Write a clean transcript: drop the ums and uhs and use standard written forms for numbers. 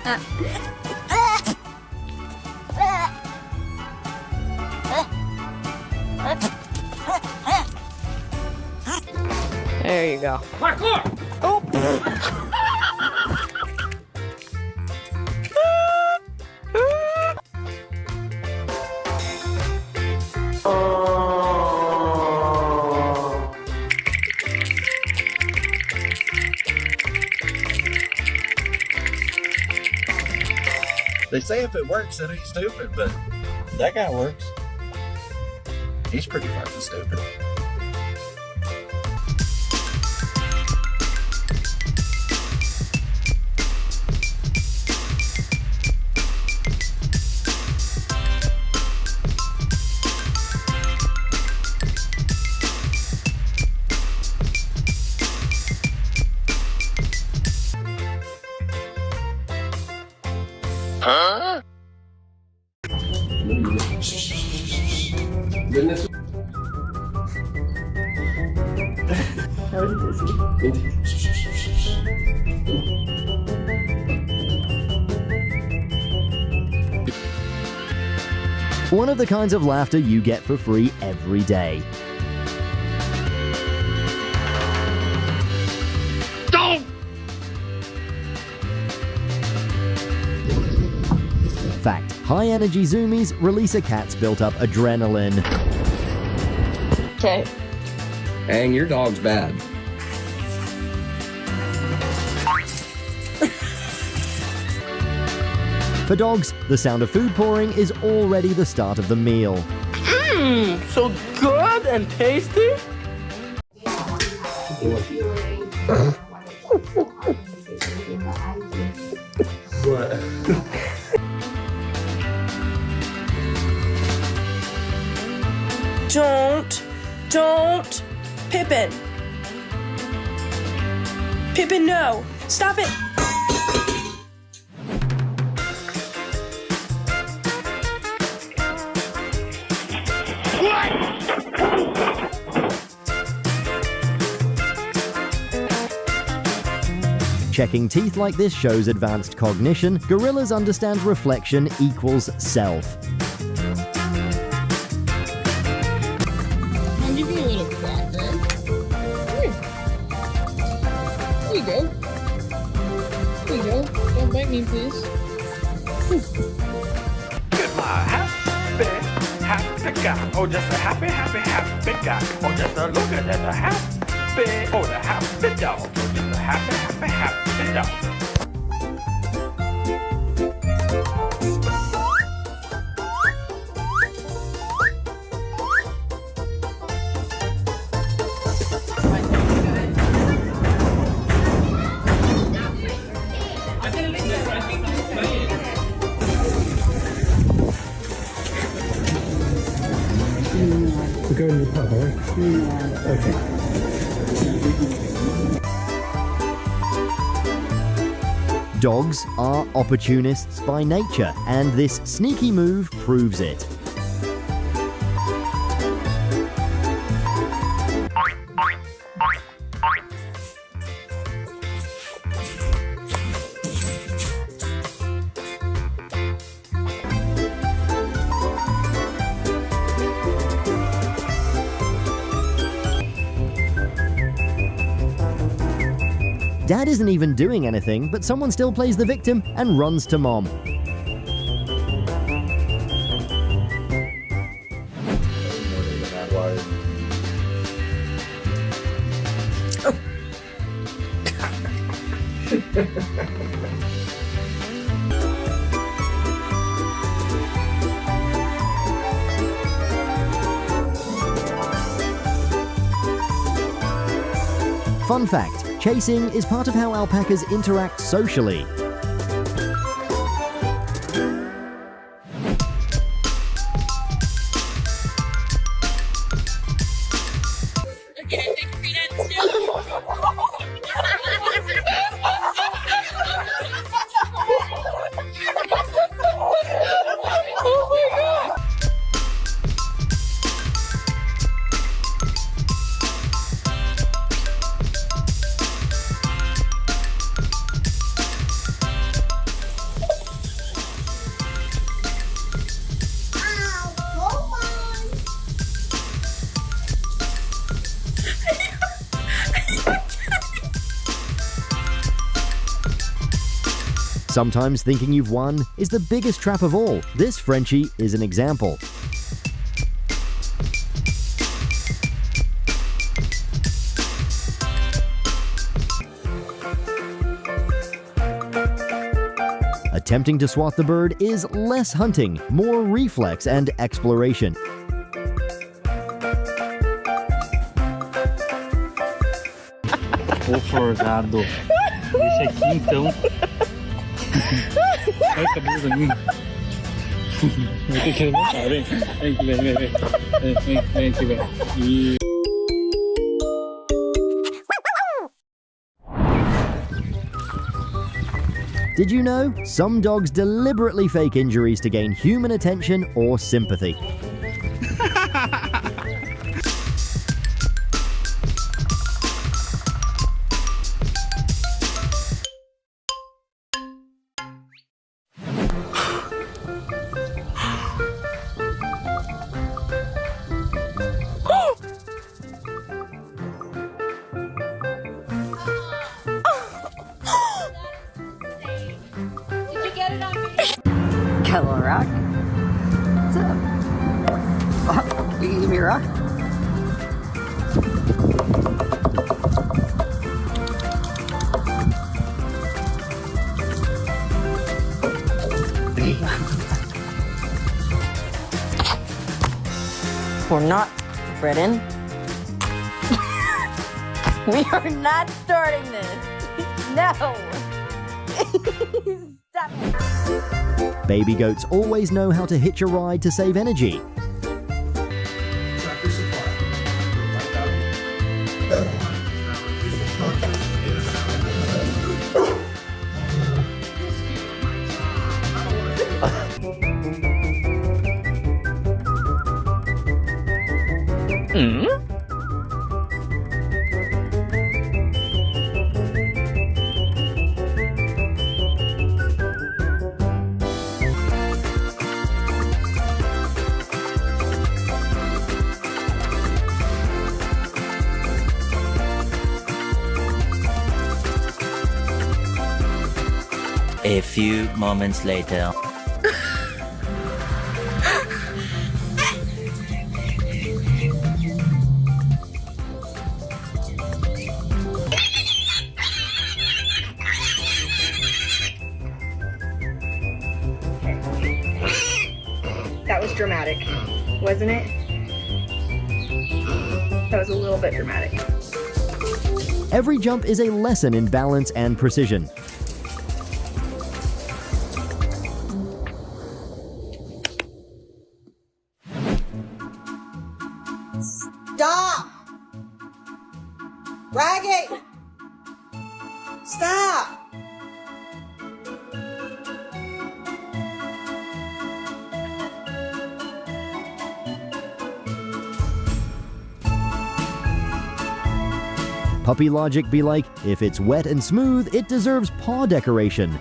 There you go. Parkour! Oh! They say if it works, it ain't stupid, but that guy works. He's pretty fucking stupid. Huh? One of the kinds of laughter you get for free every day. Fact, high-energy zoomies release a cat's built-up adrenaline. Okay. Dang, your dog's bad. For dogs, the sound of food pouring is already the start of the meal. Mmm, so good and tasty. What? Don't. Pippin. Pippin, no. Stop it. Checking teeth like this shows advanced cognition. Gorillas understand reflection equals self. I'll give you a little clap then. Here. There you go. There you go. Don't bite me, please. Get my happy guy. Oh, just a happy guy. Oh, just a look at that, a happy. Oh, the happy dog. Oh, just a happy dog. We're going to the pub, are we? Okay. Dogs are opportunists by nature, and this sneaky move proves it. Dad isn't even doing anything, but someone still plays the victim and runs to Mom. Fun fact, chasing is part of how alpacas interact socially. Sometimes thinking you've won is the biggest trap of all. This Frenchie is an example. Attempting to swat the bird is less hunting, more reflex and exploration. Forgado. Deixa aqui então. Olha a cabeça da mim. Vai ter que levantar, vem. Vem aqui, vem. Vem aqui, vem. E... Did you know? Some dogs deliberately fake injuries to gain human attention or sympathy. Hello, Rock. What's up? Oh, you can give me a rock? We're not, Brennan. We are not starting this. No. Stop it. Baby goats always know how to hitch a ride to save energy. Tractor Supply. A few moments later. That was dramatic, wasn't it? That was a little bit dramatic. Every jump is a lesson in balance and precision. Stop! Raggy! Stop! Puppy logic be like, if it's wet and smooth, it deserves paw decoration.